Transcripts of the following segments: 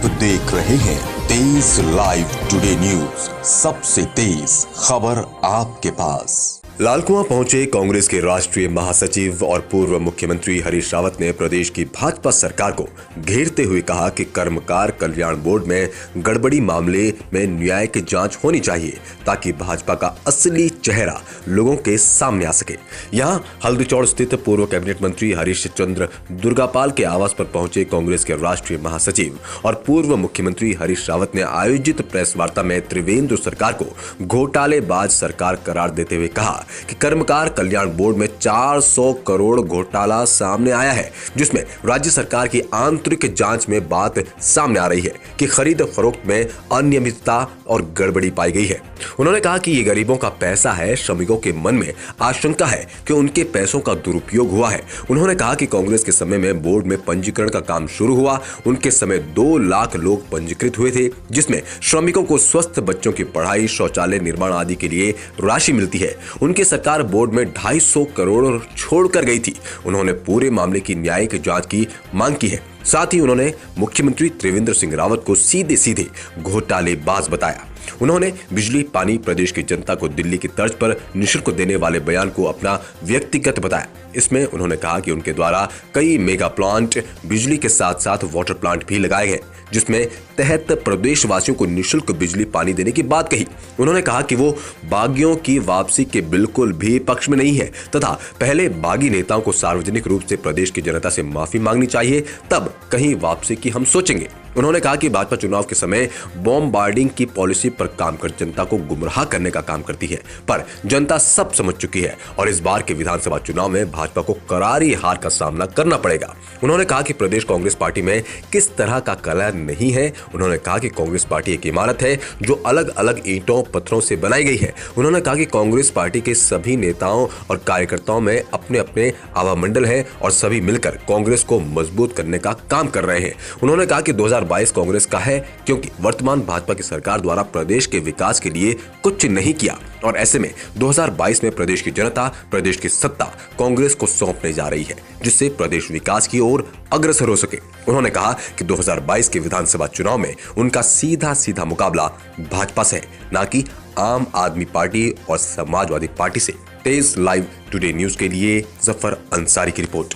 आप देख रहे हैं तेज लाइव टुडे न्यूज, सबसे तेज खबर आपके पास। लालकुआं पहुंचे कांग्रेस के राष्ट्रीय महासचिव और पूर्व मुख्यमंत्री हरीश रावत ने प्रदेश की भाजपा सरकार को घेरते हुए कहा कि कर्मकार कल्याण बोर्ड में गड़बड़ी मामले में न्यायिक जांच होनी चाहिए ताकि भाजपा का असली चेहरा लोगों के सामने आ सके। यहां हल्दीचौड़ स्थित पूर्व कैबिनेट मंत्री हरीश चंद्र दुर्गापाल के आवास पर पहुंचे कांग्रेस के राष्ट्रीय महासचिव और पूर्व मुख्यमंत्री हरीश रावत ने आयोजित प्रेस वार्ता में त्रिवेंद्र सरकार को घोटालेबाज सरकार करार देते हुए कहा कि कर्मकार कल्याण बोर्ड में 400 करोड़ घोटाला सामने आया है, जिसमें राज्य सरकार की आंतरिक जांच में बात सामने आ रही है कि खरीद फरोख्त में अनियमितता और गड़बड़ी पाई गई है। उन्होंने कहा कि ये गरीबों का पैसा है, श्रमिकों के मन में आशंका है कि उनके पैसों का दुरुपयोग हुआ है। उन्होंने कहा कि कांग्रेस के समय में बोर्ड में पंजीकरण का काम शुरू हुआ, उनके समय 2 लाख लोग पंजीकृत हुए थे, जिसमें श्रमिकों को स्वस्थ बच्चों की पढ़ाई, शौचालय निर्माण आदि के लिए राशि मिलती है। उनकी सरकार बोर्ड में 250 करोड़ छोड़कर गई थी। उन्होंने पूरे मामले की न्यायिक जांच की मांग की है। साथ ही उन्होंने मुख्यमंत्री त्रिवेंद्र सिंह रावत को सीधे सीधे घोटालेबाज बताया। उन्होंने बिजली पानी प्रदेश की जनता को दिल्ली की तर्ज पर निःशुल्क देने वाले बयान को अपना व्यक्तिगत बताया। इसमें उन्होंने कहा कि उनके द्वारा कई मेगा प्लांट, बिजली के साथ साथ वाटर प्लांट भी लगाए गए, जिसमें तहत प्रदेशवासियों को निःशुल्क बिजली पानी देने की बात कही। उन्होंने कहा कि वो बागियों की वापसी के बिल्कुल भी पक्ष में नहीं है तथा पहले बागी नेताओं को सार्वजनिक रूप से प्रदेश की जनता से माफी मांगनी चाहिए, तब कहीं वापसी की हम सोचेंगे। उन्होंने कहा कि भाजपा चुनाव के समय बॉम्बार्डिंग की पॉलिसी पर काम कर जनता को गुमराह करने का काम करती है, पर जनता सब समझ चुकी है और इस बार के विधानसभा चुनाव में भाजपा को करारी हार का सामना करना पड़ेगा। उन्होंने कहा कि प्रदेश कांग्रेस पार्टी में किस तरह का कलह नहीं है। उन्होंने कहा कि कांग्रेस पार्टी एक इमारत है जो अलग अलग ईंटों पत्थरों से बनाई गई है। उन्होंने कहा कि कांग्रेस पार्टी के सभी नेताओं और कार्यकर्ताओं में अपने अपने आवामंडल है और सभी मिलकर कांग्रेस को मजबूत करने का काम कर रहे हैं। उन्होंने कहा कि 2022 कांग्रेस का है, क्योंकि वर्तमान भाजपा की सरकार द्वारा प्रदेश के विकास के लिए कुछ नहीं किया और ऐसे में 2022 में प्रदेश की जनता, प्रदेश की सत्ता कांग्रेस को सौंपने जा रही है, जिससे प्रदेश विकास की ओर अग्रसर हो सके। उन्होंने कहा कि 2022 के विधानसभा चुनाव में उनका सीधा सीधा मुकाबला भाजपा से है, ना कि आम आदमी पार्टी और समाजवादी पार्टी से। तेज लाइव टुडे न्यूज के लिए जफर अंसारी की रिपोर्ट।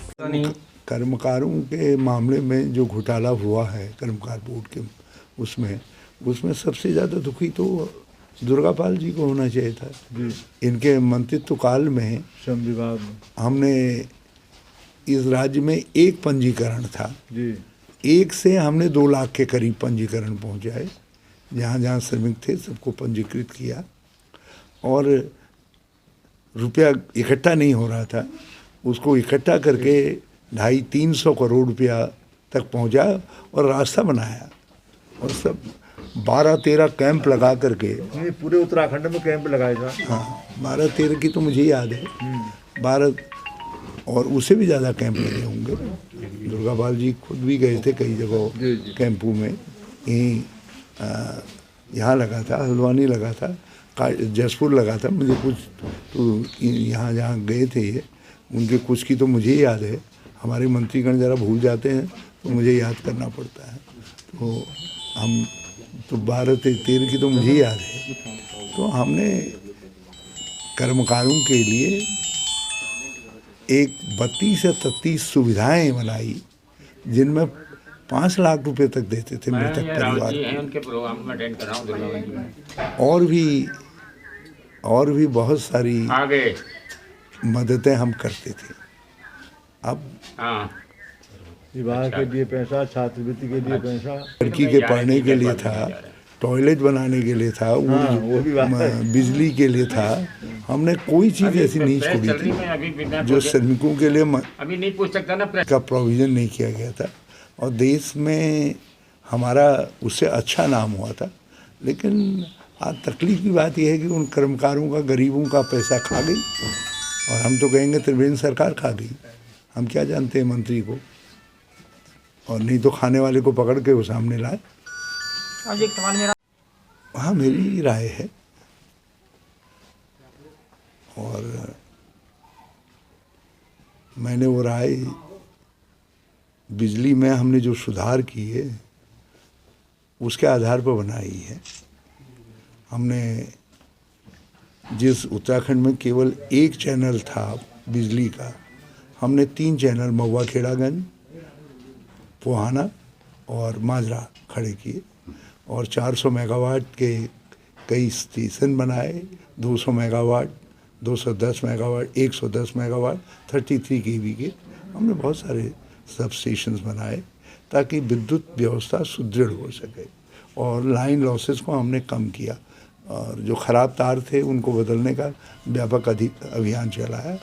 कर्मकारों के मामले में जो घोटाला हुआ है कर्मकार बोर्ड के, उसमें सबसे ज़्यादा दुखी तो दुर्गापाल जी को होना चाहिए था। इनके मंत्रित्व काल में श्रम विभाग में हमने इस राज्य में एक पंजीकरण था, एक से हमने 2 लाख के करीब पंजीकरण पहुंचाए। जहाँ जहाँ श्रमिक थे सबको पंजीकृत किया और रुपया इकट्ठा नहीं हो रहा था, उसको इकट्ठा करके 250-300 करोड़ रुपया तक पहुंचा और रास्ता बनाया और सब 12-13 कैंप लगा करके पूरे उत्तराखंड में कैंप लगाए था। हाँ, 12-13 की तो मुझे याद है, 12 और उससे भी ज़्यादा कैंप लगे होंगे। दुर्गापाल जी खुद भी गए थे कई जगह कैंपों में। यहीं यहाँ लगा था, हल्द्वानी लगा था, जसपुर लगा था। मुझे कुछ तो यहाँ जहाँ गए थे ये उनके कुछ की तो मुझे याद है। हमारे मंत्रीगण ज़रा भूल जाते हैं तो मुझे याद करना पड़ता है। तो हम तो 12-13 की तो मुझे याद है। तो हमने कर्मकारों के लिए एक 32 या 33 सुविधाएं बनाई, जिनमें 5 लाख रुपए तक देते थे मृतक परिवार को। और भी बहुत सारी मददें हम करते थे। अब विवाह के लिए पैसा, छात्रवृत्ति के लिए पैसा, लड़की के पढ़ने के लिए था, टॉयलेट बनाने के लिए था, वो बिजली के लिए था। हमने कोई चीज़ ऐसी नहीं छोड़ी थी जो श्रमिकों के लिए अभी नहीं पूछ सकता ना का प्रोविज़न नहीं किया गया था। और देश में हमारा उससे अच्छा नाम हुआ था। लेकिन आज तकलीफ की बात यह है कि उन कर्मकारों का, गरीबों का पैसा खा गई और हम तो कहेंगे त्रिवेंद्र सरकार खा गई। हम क्या जानते हैं मंत्री को, और नहीं तो खाने वाले को पकड़ के वो सामने लाए। हाँ, मेरी राय है। और मैंने वो राय, बिजली में हमने जो सुधार किए उसके आधार पर बनाई है। हमने जिस उत्तराखंड में केवल एक चैनल था बिजली का, हमने 3 चैनल महुआ खेड़ागंज, पोहाना और माजरा खड़े किए और 400 मेगावाट के कई स्टेशन बनाए, 200 मेगावाट, 210 मेगावाट, 110 मेगावाट, 33 केवी के हमने बहुत सारे सब स्टेशंस बनाए ताकि विद्युत व्यवस्था सुदृढ़ हो सके। और लाइन लॉसेस को हमने कम किया और जो ख़राब तार थे उनको बदलने का व्यापक अभियान चलाया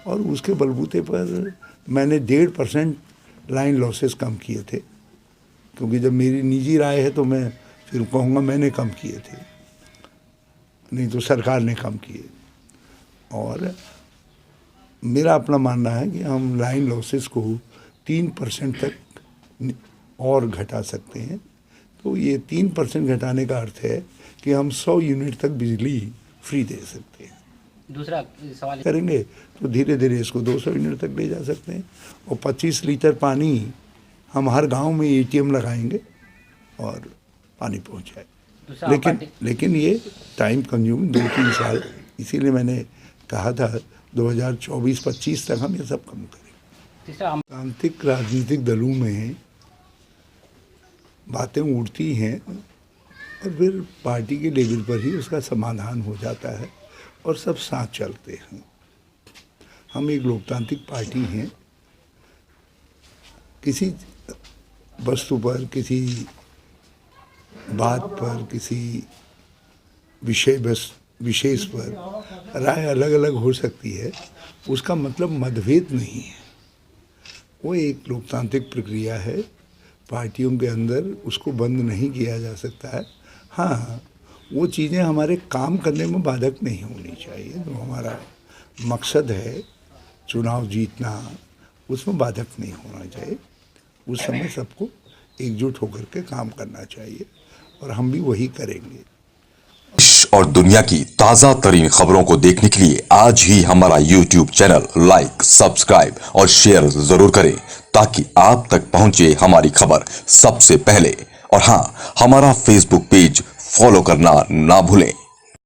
और उसके बलबूते पर मैंने 1.5% लाइन लॉसेस कम किए थे, क्योंकि जब मेरी निजी राय है तो मैं फिर कहूँगा मैंने कम किए थे, नहीं तो सरकार ने कम किए। और मेरा अपना मानना है कि हम लाइन लॉसेस को 3% तक और घटा सकते हैं। तो ये 3% घटाने का अर्थ है कि हम 100 यूनिट तक बिजली फ्री दे सकते हैं। दूसरा सवाल करेंगे तो धीरे धीरे इसको 200 यूनिट तक ले जा सकते हैं और 25 लीटर पानी हम हर गांव में ATM लगाएंगे और पानी पहुंचाए। लेकिन ये टाइम कंज्यूम 2-3 साल, इसीलिए मैंने कहा था 2024-25 तक हम ये सब कम करेंगे। तांत्रिक राजनीतिक दलों में बातें उड़ती हैं और फिर पार्टी के लेवल पर ही उसका समाधान हो जाता है और सब साथ चलते हैं। हम एक लोकतांत्रिक पार्टी हैं, किसी वस्तु पर, किसी बात पर, किसी विशेष पर राय अलग अलग हो सकती है, उसका मतलब मतभेद नहीं है। वो एक लोकतांत्रिक प्रक्रिया है, पार्टियों के अंदर उसको बंद नहीं किया जा सकता है। हाँ, वो चीज़ें हमारे काम करने में बाधक नहीं होनी चाहिए। जो हमारा मकसद है चुनाव जीतना, उसमें बाधक नहीं होना चाहिए। उस समय सबको एकजुट होकर के काम करना चाहिए और हम भी वही करेंगे। देश और दुनिया की ताजा तरीन खबरों को देखने के लिए आज ही हमारा YouTube चैनल लाइक, सब्सक्राइब और शेयर जरूर करें ताकि आप तक पहुंचे हमारी खबर सबसे पहले। और हाँ, हमारा Facebook पेज फॉलो करना ना भूलें।